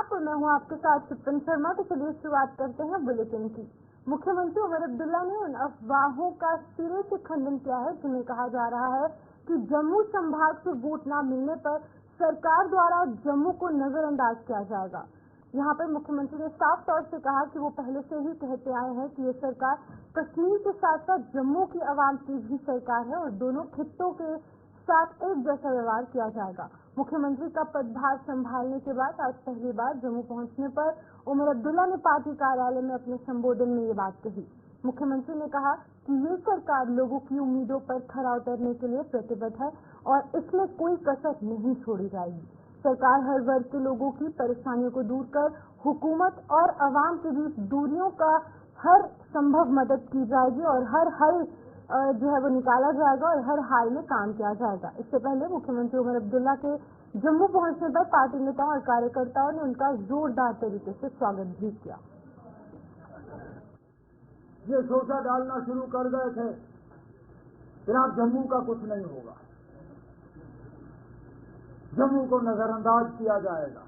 आप, मैं हूं आपके साथ चित्तन शर्मा। तो चलिए शुरुआत करते हैं बुलेटिन की। मुख्यमंत्री उमर अब्दुल्ला ने उन अफवाहों का सिरे से खंडन किया है जिन्हें कहा जा रहा है कि जम्मू संभाग से वोट न मिलने पर सरकार द्वारा जम्मू को नजरअंदाज किया जाएगा। यहाँ पर मुख्यमंत्री ने साफ तौर से कहा कि वो पहले से ही कहते आए हैं कि ये सरकार कश्मीर के साथ साथ जम्मू की आवाम की भी सरकार है और दोनों खित्तों के साथ एक जैसा व्यवहार किया जाएगा। मुख्यमंत्री का पदभार संभालने के बाद आज पहली बार जम्मू पहुंचने पर उमर अब्दुल्ला ने पार्टी कार्यालय में अपने संबोधन में ये बात कही। मुख्यमंत्री ने कहा कि ये सरकार लोगों की उम्मीदों पर खरा उतरने के लिए प्रतिबद्ध है और इसमें कोई कसर नहीं छोड़ी जाएगी। सरकार हर वर्ग के लोगों की परेशानियों को दूर कर हुकूमत और अवाम के बीच दूरियों का हर संभव मदद की जाएगी और हर हल जो है वो निकाला जाएगा और हर हाल में काम किया जाएगा। इससे पहले मुख्यमंत्री उमर अब्दुल्ला के जम्मू पहुंचने पर पार्टी नेताओं और कार्यकर्ताओं ने उनका जोरदार तरीके से स्वागत भी किया। ये सोचा डालना शुरू कर गए थे कि अब जम्मू का कुछ नहीं होगा, जम्मू को नजरअंदाज किया जाएगा,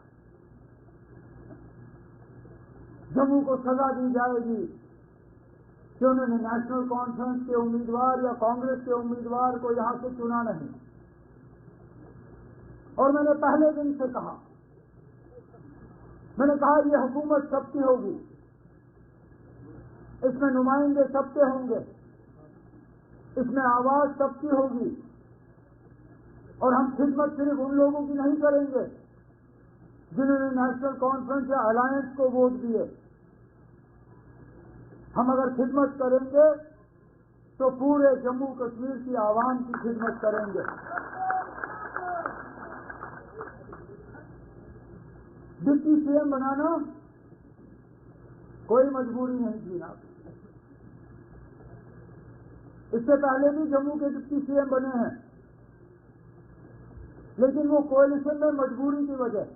जम्मू को सजा दी जाएगी कि उन्होंने नेशनल कॉन्फ्रेंस के उम्मीदवार या कांग्रेस के उम्मीदवार को यहां से चुना नहीं। और मैंने पहले दिन से कहा, मैंने कहा ये हुकूमत सबकी होगी, इसमें नुमाइंदे सबके होंगे, इसमें आवाज सबकी होगी और हम खिदमत सिर्फ उन लोगों की नहीं करेंगे जिन्होंने नेशनल कॉन्फ्रेंस या अलायंस को वोट दिए। हम अगर खिदमत करेंगे तो पूरे जम्मू कश्मीर की आवाम की खिदमत करेंगे। डिप्टी सीएम बनाना कोई मजबूरी नहीं थी ना। इससे पहले भी जम्मू के डिप्टी सीएम बने हैं, लेकिन वो कोalition में मजबूरी की वजह।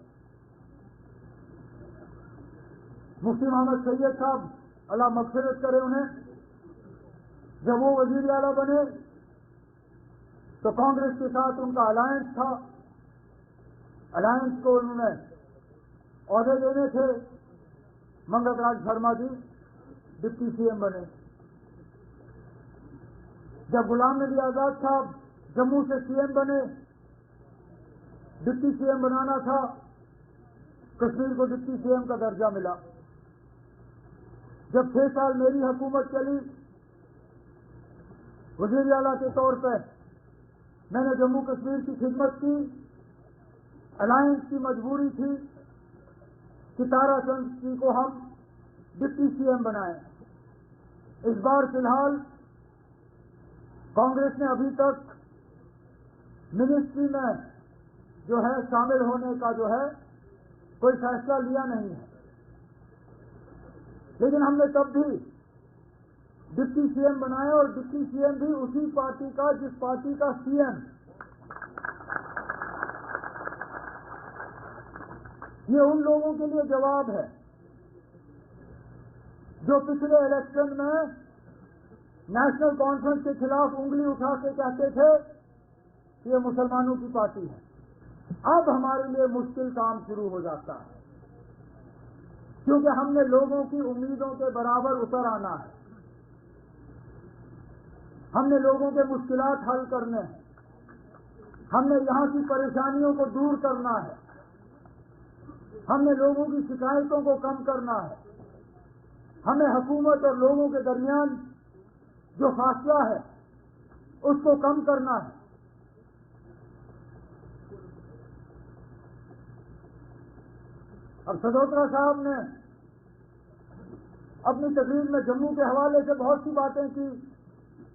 मुफ्ती मोहम्मद सैयद साहब अल्लाह मग़फ़िरत करे उन्हें, जब वो वज़ीर आला बने तो कांग्रेस के साथ उनका अलायंस था, अलायंस को उन्होंने औहदे देने थे। मंगत राज शर्मा जी डिप्टी सीएम बने। जब गुलाम नबी आजाद साहब जम्मू से सीएम बने, डिप्टी सीएम बनाना था, कश्मीर को डिप्टी सीएम का दर्जा मिला। जब 6 साल मेरी हुकूमत चली, वज़ीर आला के तौर पर मैंने जम्मू कश्मीर की खिदमत की। अलायंस की मजबूरी थी कि ताराचंद जी को हम डिप्टी सीएम बनाएं। इस बार फिलहाल कांग्रेस ने अभी तक मिनिस्ट्री में जो है शामिल होने का जो है कोई फैसला लिया नहीं है, लेकिन हमने तब भी डिप्टी सीएम बनाया और डिप्टी सीएम भी उसी पार्टी का जिस पार्टी का सीएम। ये उन लोगों के लिए जवाब है जो पिछले इलेक्शन में नेशनल कॉन्फ्रेंस के खिलाफ उंगली उठा के कहते थे कि ये मुसलमानों की पार्टी है। अब हमारे लिए मुश्किल काम शुरू हो जाता है, क्योंकि हमने लोगों की उम्मीदों के बराबर उतर आना है, हमने लोगों के मुश्किलात हल करने हैं, हमने यहाँ की परेशानियों को दूर करना है, हमने लोगों की शिकायतों को कम करना है, हमें हुकूमत और लोगों के दरमियान जो फासला है उसको कम करना है। अब सदोत्रा साहब ने अपनी तकरीर में जम्मू के हवाले से बहुत सी बातें की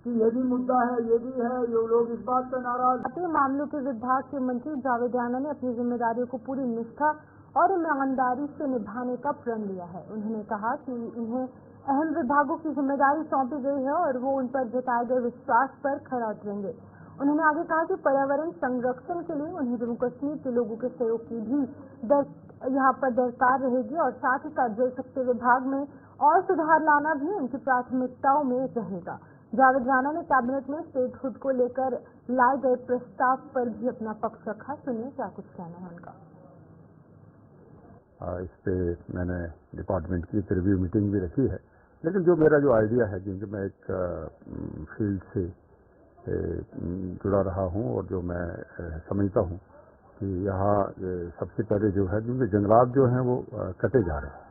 कि ये भी मुद्दा है, ये भी है, ये लोग इस बात से नाराज। मामलों के विभाग के मंत्री जावेद राणा ने अपनी जिम्मेदारियों को पूरी निष्ठा और ईमानदारी से निभाने का प्रण लिया है। उन्होंने कहा कि उन्हें अहम विभागों की जिम्मेदारी सौंपी गई है और वो उन पर जताए गए विश्वास पर खरा उतरेंगे। उन्होंने आगे कहा कि पर्यावरण संरक्षण के लिए उन्हें जम्मू कश्मीर के लोगों के सहयोग की भी यहाँ पर दरकार रहेगी और साथ ही साथ जल शक्ति विभाग में और सुधार लाना भी उनकी प्राथमिकताओं में रहेगा। जावेद राणा ने कैबिनेट में स्टेटहुड को लेकर लाए गए प्रस्ताव पर भी अपना पक्ष रखा। सुनिए क्या कुछ कहना है उनका। इस पे मैंने डिपार्टमेंट की रिव्यू मीटिंग भी रखी है। लेकिन जो मेरा जो आइडिया है, क्योंकि मैं एक फील्ड से जुड़ा रहा हूँ और जो मैं समझता हूँ कि यहाँ सबसे पहले जो है, क्योंकि जंगलात जो हैं वो कटे जा रहे हैं,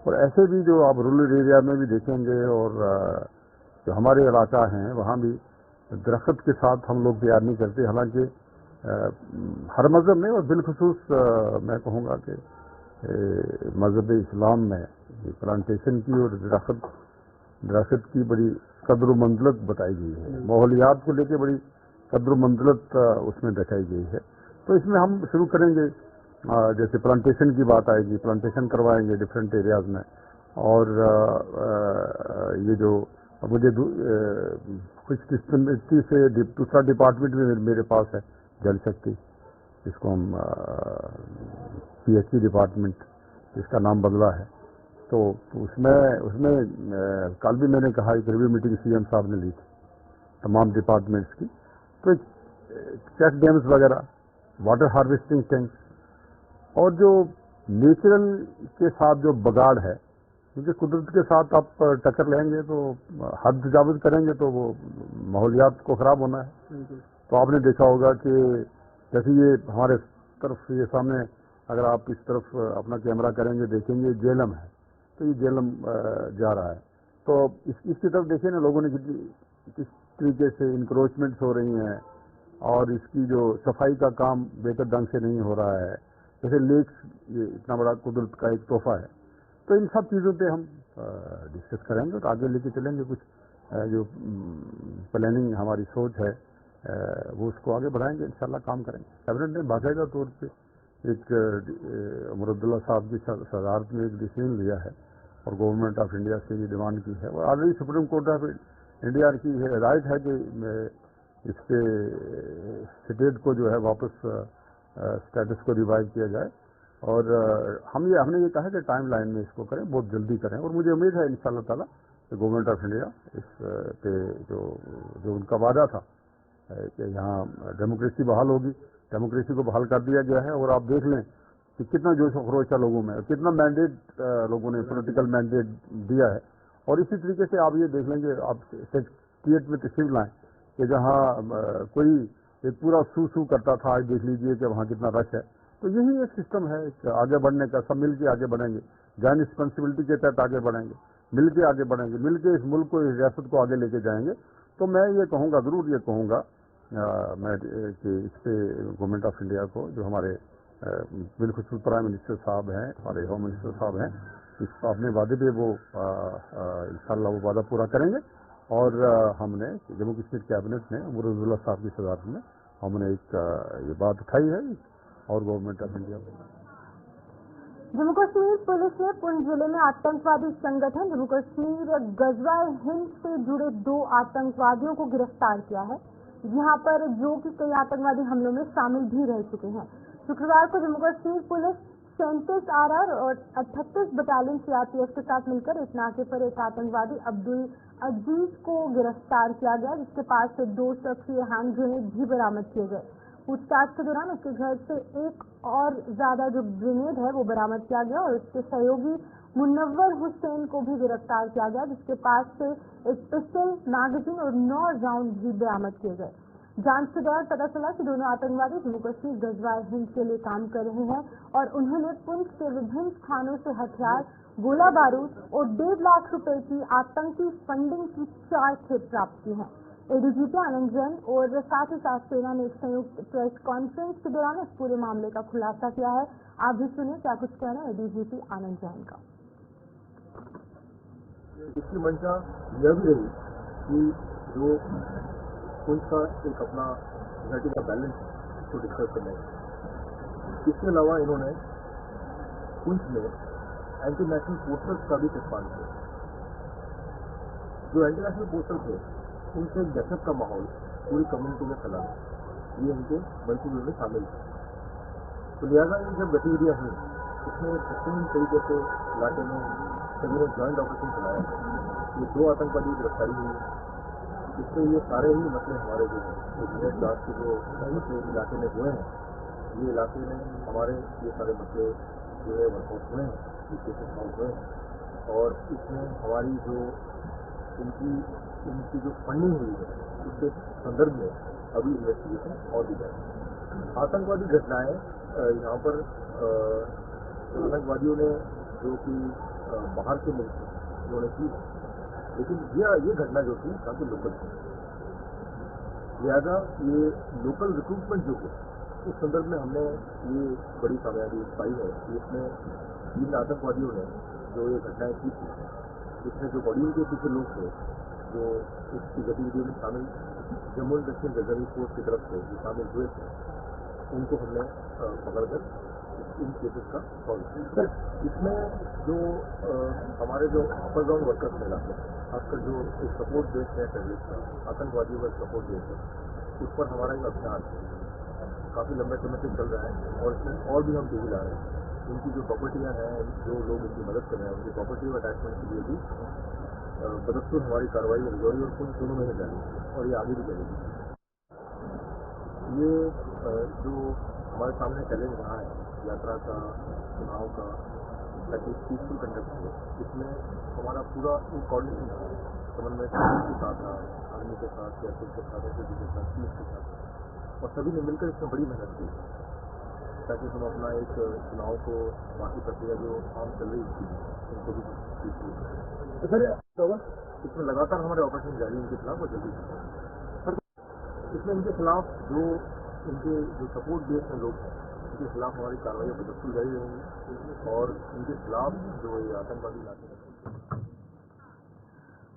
और ऐसे भी जो आप रूरल एरिया में भी देखेंगे और जो हमारे इलाका हैं वहाँ भी दरख्त के साथ हम लोग प्यार नहीं करते। हालांकि हर मज़हब में और बिलखुसूस मैं कहूँगा कि मज़हब इस्लाम में प्लांटेशन की और दरख्त की बड़ी कद्र मंजलत बताई गई है, माहौलियात को लेकर बड़ी कद्र मंजलत उसमें दिखाई गई है। तो इसमें हम शुरू करेंगे, जैसे प्लांटेशन की बात आएगी, प्लांटेशन करवाएंगे डिफरेंट एरियाज में। और ये जो मुझे कुछ किस्मती से दूसरा डिपार्टमेंट भी मेरे पास है, जल शक्ति, जिसको हम PHE डिपार्टमेंट, इसका नाम बदला है। तो उसमें कल भी मैंने कहा, एक रिव्यू मीटिंग CM साहब ने ली थी तमाम डिपार्टमेंट्स की। तो चेक डैम्स वगैरह, वाटर हार्वेस्टिंग टैंक्स, और जो नेचुरल के साथ जो बगाड़ है, क्योंकि कुदरत के साथ आप टक्कर लेंगे तो हद तजावुज़ करेंगे तो वो माहौलियात को ख़राब होना है। तो आपने देखा होगा कि जैसे ये हमारे तरफ, ये सामने अगर आप इस तरफ अपना कैमरा करेंगे देखेंगे जेलम है, तो ये जेलम जा रहा है। तो इसकी तरफ देखिए ना, लोगों ने किस तरीके से इंक्रोचमेंट्स हो रही हैं, और इसकी जो सफाई का काम बेहतर ढंग से नहीं हो रहा है। जैसे लेक्स, ये इतना बड़ा कुदरत का एक तोहफा है। तो इन सब चीज़ों पे हम डिस्कस करेंगे और आगे लेके चलेंगे। कुछ जो प्लानिंग हमारी सोच है वो उसको आगे बढ़ाएंगे, इंशाल्लाह काम करेंगे। कैबिनेट ने बाकायदा तौर पे एक उमर अब्दुल्ला साहब की सदारत में एक डिसीजन लिया है और गवर्नमेंट ऑफ इंडिया से ये डिमांड की है, और already supreme court of India की हिदायत है कि इसके स्टेट को जो है वापस स्टेटस को रिवाइव किया जाए। और हमने ये कहा कि टाइम लाइन में इसको करें, बहुत जल्दी करें, और मुझे उम्मीद है इंशाल्लाह ताला कि गवर्नमेंट ऑफ इंडिया इस पे जो उनका वादा था कि यहाँ डेमोक्रेसी बहाल होगी, डेमोक्रेसी को बहाल कर दिया गया है। और आप देख लें कि कितना जोश व खरोश है लोगों में, कितना मैंडेट लोगों ने पॉलिटिकल मैंडेट दिया है। और इसी तरीके से आप ये देख लेंगे, आप स्टेट में तशरीफ लाएं कि जहाँ कोई एक पूरा सू करता था, आज देख लीजिए कि वहाँ कितना रश है। तो यही एक सिस्टम है आगे बढ़ने का। सब मिल के आगे बढ़ेंगे, जॉइंट रिस्पॉन्सिबिलिटी के तहत आगे बढ़ेंगे, मिल के आगे बढ़ेंगे, मिल के इस मुल्क को, इस रियासत को आगे लेके जाएंगे। तो मैं ये कहूँगा, ज़रूर ये कहूँगा मैं कि इस पर गवर्नमेंट ऑफ इंडिया को, जो हमारे बिल्कुल प्राइम मिनिस्टर साहब हैं, हमारे होम मिनिस्टर साहब हैं, इस अपने वादे पे वो इंशाल्लाह वो वादा पूरा करेंगे। और हमने जम्मू कश्मीर कैबिनेट ने उमर अब्दुल्ला साहब की सदारत में हमने एक ये बात उठाई है और गवर्नमेंट ऑफ इंडिया को। जम्मू कश्मीर पुलिस ने पुंछ जिले में आतंकवादी संगठन जम्मू कश्मीर गजवाए हिंद से जुड़े 2 आतंकवादियों को गिरफ्तार किया है, यहाँ पर जो कि कई आतंकवादी हमलों में शामिल भी रह चुके हैं। शुक्रवार को जम्मू कश्मीर पुलिस 37 RR और 38 बटालियन CRPF के साथ मिलकर एक नाके पर एक आतंकवादी अब्दुल अजीज को गिरफ्तार किया गया, जिसके पास से 2 सक्रिय हैंड ग्रेनेड भी बरामद किए गए। पूछताछ के दौरान उसके घर से एक और ज्यादा जो ग्रेनेड है वो बरामद किया गया और उसके सहयोगी मुनव्वर हुसैन को भी गिरफ्तार किया गया, जिसके पास से एक पिस्टल, मैगजीन और 9 राउंड भी बरामद किए गए। जांच के दौरान पता चला कि दोनों आतंकवादी जम्मू कश्मीर गजवाए हिंद के लिए काम कर रहे हैं और उन्होंने पुंछ के विभिन्न स्थानों से हथियार, गोला बारूद और 1.5 लाख रुपए की आतंकी फंडिंग की 4 खेप प्राप्त की हैं। ADGP आनंद जैन और साथ ही साथ सेना ने एक संयुक्त प्रेस कॉन्फ्रेंस के दौरान इस पूरे मामले का खुलासा किया है। आप भी सुनिए क्या कुछ कहना है ADGP आनंद जैन का। इसकी मंशा यह भी रही कि जो पुंछ का एक अपना सोसाइटी का बैलेंस को डिस्कस करने, इसके अलावा इन्होंने पुंछ में एंटी नेशनल पोस्टर्स का भी इस्तेमाल किया। जो एंटी नेशनल पोस्टर थे उनसे दहशत का माहौल पूरी कम्युनिटी में फैला, ये इनके मंसूबे में शामिल है। तो लिहाजा ये जब गतिविधियाँ हुई इसमें बेहतरीन तरीके से इलाके में सभी ने ज्वाइंट ऑपरेशन चलाया। ये 2 आतंकवादी गिरफ्तारी हुई, इससे ये सारे ही मसले हमारे जो हैं क्लास के जो मसले इलाके में हुए हैं, ये इलाके में हमारे ये सारे मसले जो है वर्कआउट हुए हैं, ये केसेस सॉल्व हुए हैं। और इसमें हमारी जो इनकी जो फंडिंग हुई है उसके संदर्भ में अभी इन्वेस्टिगेशन और भी जाएगी। आतंकवादी घटनाएं यहाँ पर आतंकवादियों ने जो कि बाहर के मुल्क से उन्होंने की, लेकिन ये घटना जो थी काफ़ी लोकल थी, लिहाजा ये लोकल रिक्रूटमेंट जो है उस संदर्भ में हमने ये बड़ी कामयाबी पाई है कि इसमें 3 आतंकवादियों ने जो ये घटनाएं की थी, इसमें जो बड़ी के पीछे लोग थे जो इसकी गतिविधियों में शामिल Jammu and Kashmir reserve force की तरफ से जो शामिल हुए थे, उनको हमने पकड़कर इन केसेस का सॉल्व किया। इसमें जो हमारे जो अपर ग्राउंड वर्कर्स में लाते हैं, खासकर जो एक सपोर्ट बेस है टेररिस्ट का, आतंकवादियों का सपोर्ट बेस है, उस पर हमारा एक अभियान काफ़ी लंबे समय से चल रहा है और इसमें और भी हम तेजी ला रहे हैं। उनकी जो प्रॉपर्टियाँ हैं, जो लोग उनकी मदद कर रहे हैं, उनकी प्रॉपर्टी और अटैचमेंट के लिए भी बदस्तूर हमारी कार्रवाई रजौरी और पुंछ दोनों में ही जारी है और ये आगे भी चलेगी। ये जो हमारे सामने चैलेंज रहा है यात्रा का, चुनाव का, ताकि पीसफुल कंडक्ट हो, इसमें हमारा पूरा एक कोऑर्डिनेशन रहा है, समन्वय के साथ रहा, आर्मी के साथ, एयरफोर्स के साथ, एसएसबी के साथ, पुलिस के साथ, और सभी ने मिलकर इसमें बड़ी मेहनत की ताकि हम अपना एक चुनाव को बाकी प्रक्रिया जो आम चल रही थी उनको भी पीसफुल। तो सर इसमें लगातार हमारे ऑपरेशन जारी इनके खिलाफ और जल्दी इसमें इनके खिलाफ जो इनके जो सपोर्ट बेस में लोग हैं उनके खिलाफ हमारी कार्रवाई बदस्तूर जारी रहेंगी और इनके खिलाफ जो ये आतंकवादी इलाके हैं।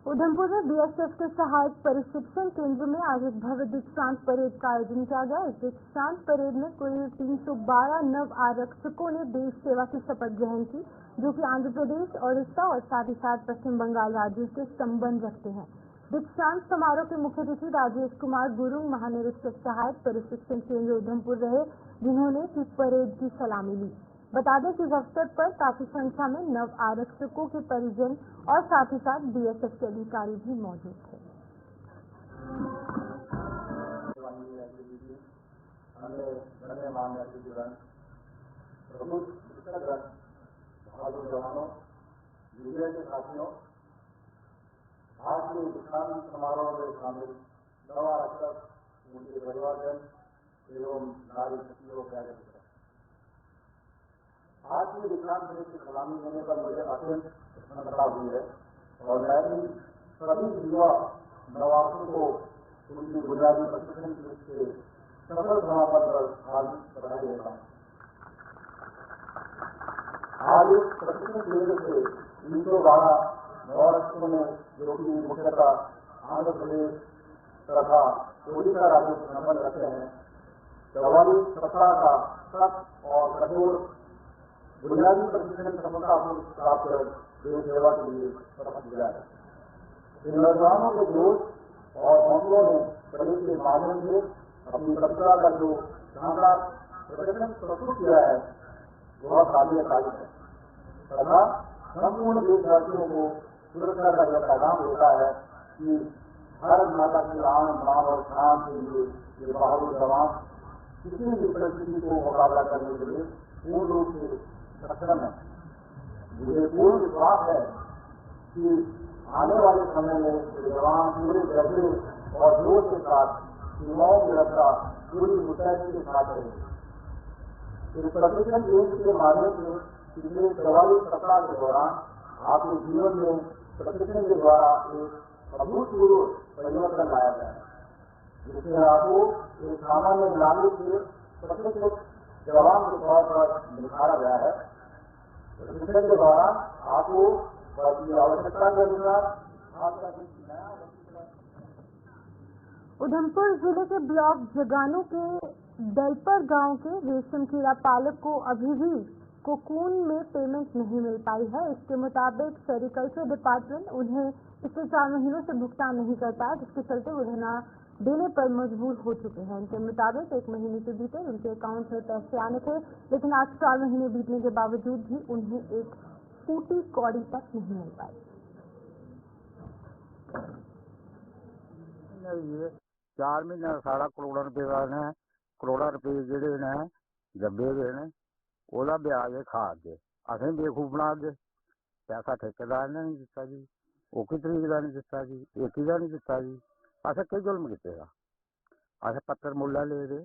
उधमपुर में बीएसएफ के सहायक प्रशिक्षण केंद्र में आज एक भव्य दीक्षांत परेड का आयोजन किया गया। इस दीक्षांत परेड में कुल 312 नव आरक्षकों ने देश सेवा की शपथ ग्रहण की, जो कि आंध्र प्रदेश, ओडिशा और साथ ही साथ पश्चिम बंगाल राज्यों के संबंध रखते हैं। दीक्षांत समारोह के मुख्य अतिथि राजेश कुमार गुरुंग, महानिरीक्षक सहायक प्रशिक्षण केंद्र उधमपुर रहे, जिन्होंने इस परेड की सलामी ली। बता दें कि इस अवसर पर काफी संख्या में नव आरक्षकों के परिजन और साथ ही साथ बीएसएफ के अधिकारी भी मौजूद थे। जवानों, मीडिया के साथियों, आज के दीक्षांत समारोह में शामिल नव आरक्षक, उनके परिवारजन एवं नारी शक्तियों का आज की दीक्षांत परेड की सलामी देने पर मुझे अत्यंत प्रसन्नता हुई है और मैं भी सभी युवा नवासों को उनकी बुनियादी प्रशिक्षण से सफल समापन पर हार्दिक बधाई देता हूँ। आज इस प्रशिक्षण केंद्र से 312 नवारक्षकों ने, जो कि मुख्यतः आंध्र प्रदेश तथा ओडिशा राज्यों से संबंध रखते हैं, 44 सप्ताह का सख्त और कठोर बुनियादी प्रशिक्षण सफलतापूर्वक प्राप्त कर देश सेवा के लिए शपथ लिया है। इन नौजवानों के जोश और हौसलों ने परेड के माध्यम से अपनी प्रतिभा का जो शानदार प्रदर्शन प्रस्तुत किया है वह काबिल तारीफ है तथा संपूर्ण देशवासियों को सुरक्षा का यह पैगाम देता है कि भारत माता की आन बान और शान के लिए ये बहादुर जवान किसी भी परिस्थिति को मुकाबला करने के लिए पूर्ण रूप से सक्षम है। मुझे पूर्ण विश्वास है कि आने वाले समय में ये जवान पूरे जज्बे और जोश के साथ सीमाओं की रक्षा पूरी मुस्तैदी के साथ करेंगे। इस प्रशिक्षण केंद्र के माध्यम से पिछले 44 सप्ताह के दौरान आपके जीवन में प्रशिक्षण के द्वारा एक अभूतपूर्व परिवर्तन लाया गया है, जिसमें आपको एक सामान्य नागरिक के प्रशिक्षित जवान के तौर पर निखारा गया है। प्रशिक्षण के दौरान आपको आवश्यकता के अनुसार आपका उधमपुर जिले के ब्लॉक जगानू के दलपर गांव के रेशम कीड़ा पालक को अभी भी कोकून में पेमेंट नहीं मिल पाई है। इसके मुताबिक सेरिकल्चर डिपार्टमेंट उन्हें पिछले 4 महीनों से भुगतान नहीं कर पाया, जिसके चलते वो धरना देने पर मजबूर हो चुके हैं। इनके मुताबिक 1 महीने के भीतर उनके अकाउंट में पैसे आने थे, लेकिन आज 4 महीने बीतने के बावजूद भी उन्हें एक फूटी कौड़ी तक नहीं मिल पाई। 4 महीने 7.5 करोड़ रुपए का ने करोड़ा रुपए ਜਿਹੜੇ ਨੇ ਦੱਬੇ ਗਏ ਨੇ ਉਹਦਾ ਵਿਆਜ ਖਾ ਕੇ ਅਸੀਂ ਬੇਵਕੂਫ ਬਣਾ ਕੇ ਪੈਸਾ ਠੇਕੇਦਾਰ ਨੇ ਨਹੀਂ ਦਿੱਤਾ ਜੀ, ਉਹ ਕੀ ਤਰੀਕ ਦਾ ਨਹੀਂ ਦਿੱਤਾ ਜੀ, ਏਕੀ ਦਾ ਨਹੀਂ ਦਿੱਤਾ ਜੀ। ਅਸੀਂ ਕੀ ਜ਼ੁਲਮ ਕੀਤੇ ਦਾ? ਅਸੀਂ ਪੱਤਰ ਮੁੱਲਾ ਲੈ ਦੇ,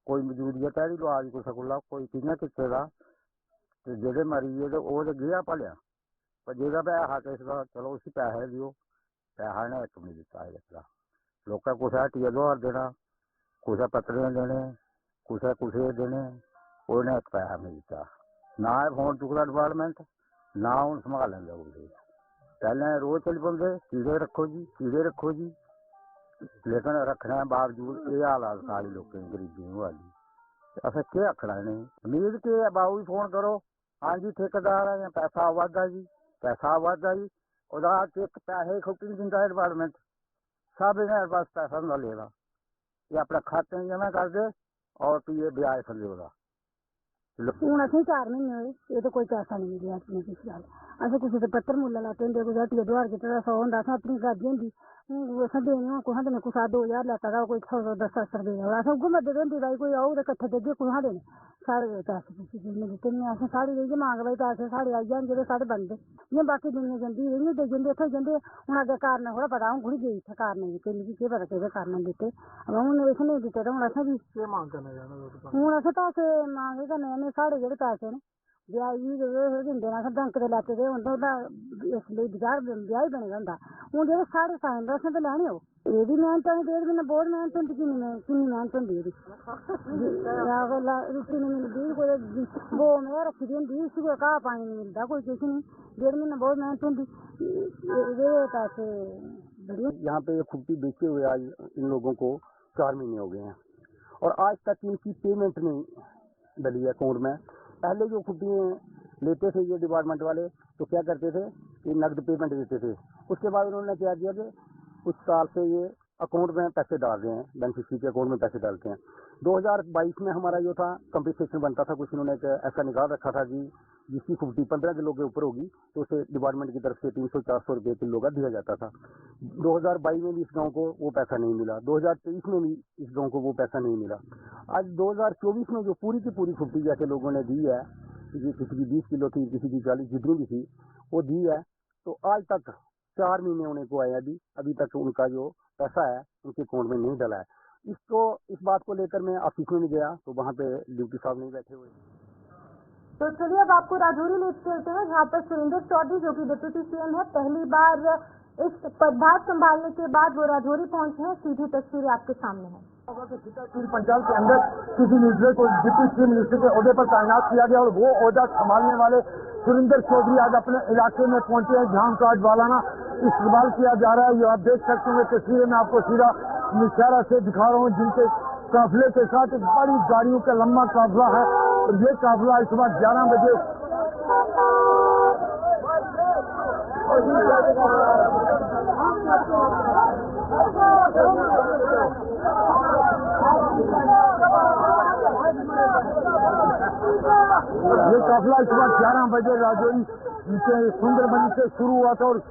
ਕੋਈ ਮੌਜੂਦੀਅਤ ਹੈ ਲਵਾ ਦੀ ਕੁਛ ਕੋਲ, ਕੋਈ ਕਿੰਨਾ ਕਿੱਥੇ ਦਾ, ਤੇ ਜਿਹੜੇ ਮਰੀਏ ਤੇ ਉਹ ਤੇ ਗਿਆ ਭਲਿਆ, ਪਰ ਜਿਹਦਾ ਪੈਸਾ ਕਿਸੇ ਦਾ ਚਲੋ ਉਸੇ ਪੈਸੇ ਦਿਓ, ਪੈਸਾ ਨੇ ਇੱਕ ਨਹੀਂ ਦਿੱਤਾ ਇਹਦਾ। ਲੋਕਾਂ ਕੁਛ ਹਟੀਆ ਦੁਆਰ ਦੇਣਾ, ਕੁਛ ਪੱਤਰੇ ਦੇਣੇ, ਕੁਛ ਦੇਣੇ, ਉਹਨੇ ਇੱਕ ਪੈਸਾ ਨਹੀਂ ਦਿੱਤਾ। ਨਾ ਇਹ ਫੋਨ ਚੁੱਕਦਾ ਡਿਪਾਰਟਮੈਂਟ, ਨਾ ਹੁਣ ਸੰਭਾਲ ਲੈਂਦਾ ਉਹਦੇ। ਪਹਿਲਾਂ ਰੋਜ਼ ਚੱਲ ਪਾਉਂਦੇ ਕੀੜੇ ਰੱਖੋ ਜੀ, ਕੀੜੇ ਰੱਖੋ ਜੀ, ਲੇਕਿन रखने के बावजूद ये हालात सारी लोगों की गरीबी वाली। असें क्या आखना ने, उम्मीद के बाबू जी फोन करो, हाँ जी ठेकेदार है पैसा वादा जी, पैसा वादा जी, उदा एक पैसे खुटी नहीं दिंदा डिपार्टमेंट, सब इन्हें बस पैसा ना लेना, ये अपने खाते में जमा कर दे और फिर ये ब्याज फंदे उदा। हूँ असें 4 महीने होए, ये तो कोई पैसा नहीं मिलेआ अपने किसी गल। असें किसी से पत्तर मुल्ला लाते होंदे, कुछ हट्टिया दुआर कीते दा 100 होंदा, असें अपनी गादी होंदी, असें देने होन कुसै देने, कुसै 2000 लैता दा, कोई 100-10 रपेऽ, असें उ'ऐ मदद होंदी भाई, कोई औग ते कट्ठे देगे, कुत्थां देने साढ़े पैसे कुसै ने दित्ते निं। असें साढ़ी इ'यै मंग भाई पैसे साढ़े आई जान जेह्ड़े साढ़े बनदे, इ'यां बाकी दुनिया जंदी इ'यां देई जंदे, इत्थै जंदे। हून अग्गें कारण थोह्ड़ा पता, अ'ऊं थोह्ड़ी गेई इत्थै कारण दित्ते, मिगी केह् पता केह्दे कारण दित्ते, अवा हून इस नेईं दित्ते ते हून असें बी केह् मंग करना चाह्न्ने? हून असें पैसे मंग करने चाह्न्ने, साढ़े जेह्ड़े पैसे न ब्याज बी दिंदे न, असें बैंक दे लैते दे होंदे, ओह्दा इसलेई ब्याज बने दा होंदा। हून जेह्ड़े साढ़े साइन असें ते लैने ओह्, एह्दी मेह्नत ऐ, 1.5 म्हीना बहुत मेह्नत होंदी, किन्नी मेह्नत होंदी एह्दी। रुट्टी नहीं मिलदी, कोई गौ में रक्खी दी होंदी, उसी कोई घाह् पानी नहीं मिलदा, कोई किश नहीं, 1.5 म्हीना बहुत मेह्नत होंदी, एह्दे पैसे बड़ी। यहाँ पे खुट्टी बेचे हुए आज इन लोगों को 4 महीने हो गए हैं और आज तक इनकी पेमेंट नहीं डली है अकाउंट में। पहले जो खुट्टी लेते थे ये डिपार्टमेंट वाले तो क्या करते थे, ये नकद पेमेंट देते थे, उसके बाद उन्होंने क्या किया कि कुछ साल से ये अकाउंट में पैसे डाल रहे हैं, बेनिफिशियरी के अकाउंट में पैसे डालते हैं। 2022 में हमारा जो था कंपनसेशन बनता था, कुछ इन्होंने ऐसा निकाल रखा था कि जिसकी खुट्टी 15 किलो के ऊपर होगी तो उसे डिपार्टमेंट की तरफ से 300-400 रुपये किलो का दिया जाता था। 2022 में भी इस गांव को वो पैसा नहीं मिला, 2023 में भी इस गांव को वो पैसा नहीं मिला। आज 2024 में जो पूरी की पूरी खुट्टी जैसे लोगों ने दी है, किसी की 20 किलो थी, किसी की 40, जितनी भी थी वो दी है, तो आज तक 4 महीने होने को आए, अभी तक उनका जो पैसा है उनके अकाउंट में नहीं डला है। इस बात को लेकर मैं ऑफिस में गया तो वहाँ पे ड्यूटी साहब नहीं बैठे हुए। तो चलिए अब आपको राजौरी ले चलते हैं, जहाँ पर सुरेंद्र चौधरी जो कि डिप्टी सीएम है, पहली बार इस पदभार संभालने के बाद वो राजौरी पहुंचे हैं। सीधी तस्वीरें आपके सामने है। पंचायत के अंदर किसी मिनिस्टर को डिप्टी चीफ मिनिस्टर के ओहदे पर तैनात किया गया और वो ओहदा संभालने वाले सुरेंद्र चौधरी आज अपने इलाके में पहुंचे हैं, जहां उनका आज वालाना इस्तेमाल किया जा रहा है। ये आप देख सकते हैं तस्वीरें में आपको सीधा निशारा से दिखा रहा हूँ, जिनके काफिले के साथ एक बड़ी गाड़ियों का लंबा काफिला है और ये काफिला इस वक्त 11 बजे ये काफिला इस वक्त 11 बजे राजौरी के सुंदरबनी से शुरू हुआ था और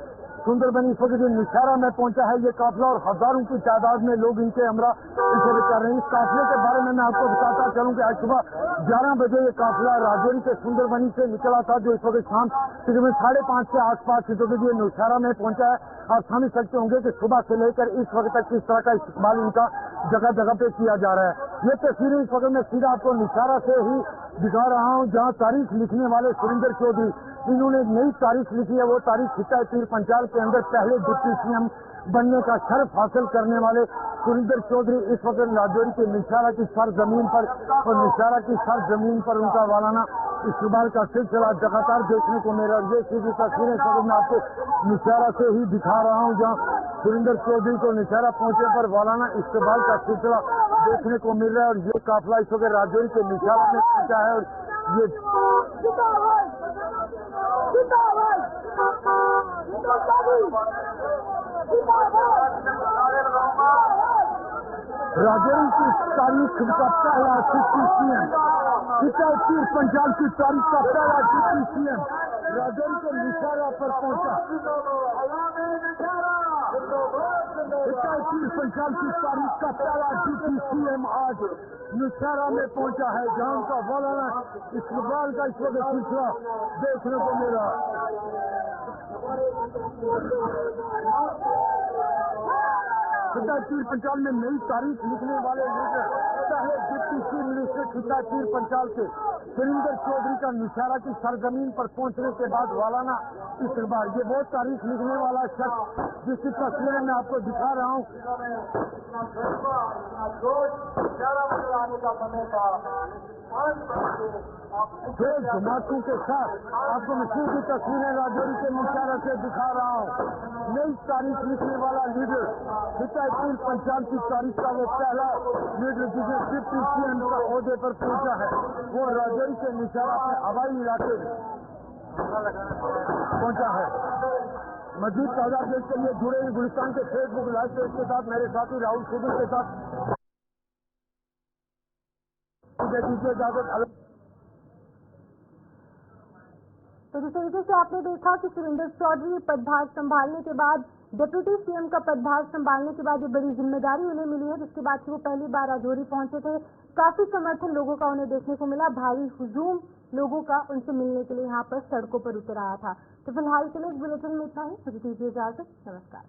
सुंदरबनी इस वक्त जो निशारा में पहुंचा है ये काफिला और हजारों की तादाद में लोग इनके हमरा इसे कर रहे हैं। इस काफिले के बारे में मैं आपको बताता चलूं कि आज सुबह 11 बजे ये काफिला राजौरी के सुंदरबनी से निकला था, जो इस वक्त शाम तकरीबन 5:30 के आसपास ये निशारा में पहुंचा है। आप समझ सकते होंगे कि सुबह से लेकर इस वक्त तक किस तरह का इस्तेमाल इनका जगह जगह पे किया जा रहा है। ये तस्वीरें इस वक्त मैं सीधा आपको निशारा से ही दिखा रहा हूँ, जहाँ तारीख लिखने वाले सुरेंद्र चौधरी, इन्होंने नई तारीख लिखी है। वो तारीख खिता है पीर पंचाल के अंदर पहले डिप्टी सीएम बनने का शर्फ हासिल करने वाले सुरेंद्र चौधरी इस वक्त राजौरी के निशारा की सरजमीन पर और निशारा की सरजमीन पर उनका वालाना इस्तेमाल का सिलसिला लगातार देखने को मिल रहा है। ये सीधी तस्वीरें इस वक्त मैं आपको निशारा से ही दिखा रहा हूँ, जहाँ सुरेंद्र चौधरी को निशारा पहुंचे पर वालाना इस्तेमाल का सिलसिला देखने को मिल रहा है। और ये काफिला इस वक्त राजौरी के निशारा में पहुंचा है और ये राजौरी की तारीख का पहला डिप्टी सीएम, पीर पंचाल की तारीख का पहला डिप्टी सीएम राजौरी के निशारा पर पहुंचा। 21 पंचाल की तारीख का पहला DPCM आज निशारा में पहुंचा है, जहां का वालाना इकबाल का इस वक्त सिलसिला देखने को मिला। खिताब पंचाल में नई तारीख लिखने वाले लीडर पहले डिप्टी चीफ मिनिस्टर खिताब पंचाल के सुरेंद्र चौधरी का निशारा की सरजमीन पर पहुंचने के बाद वालाना इकबाल, ये वो तारीख लिखने वाला शख्स जिसकी तस्वीरें मैं आपको दिखा रहा हूँ। जमातों के साथ आपको मशहूर की तस्वीरें राजौरी के निशारा से दिखा रहा हूँ। नई तारीख लिखने वाला लीडर खिताब पंचाल की तारीख का वो पहला लीडर जिसे डिप्टी CM का ओहदे पर पहुंचा है, वो राजौरी के निशारा अपने हवाई इलाके में पहुंचा है। मजीद ताजा अपडेट के लिए जुड़े गुलिस्तान के फेसबुक लाइव पेज के साथ मेरे साथी राहुल सुधीर के साथ दीजिए इजाजत। तो जिस तरीके से आपने देखा कि सुरेंद्र चौधरी पदभार संभालने के बाद, डिप्टी CM का पदभार संभालने के बाद ये बड़ी जिम्मेदारी उन्हें मिली है, जिसके बाद से वो पहली बार राजौरी पहुंचे थे। काफी समर्थन लोगों का उन्हें देखने को मिला, भारी हुजूम लोगों का उनसे मिलने के लिए यहाँ पर सड़कों पर उतर आया था। तो फिलहाल के लिए इस बुलेटिन में इतना ही। मुझे दीजिए इजाजत, नमस्कार।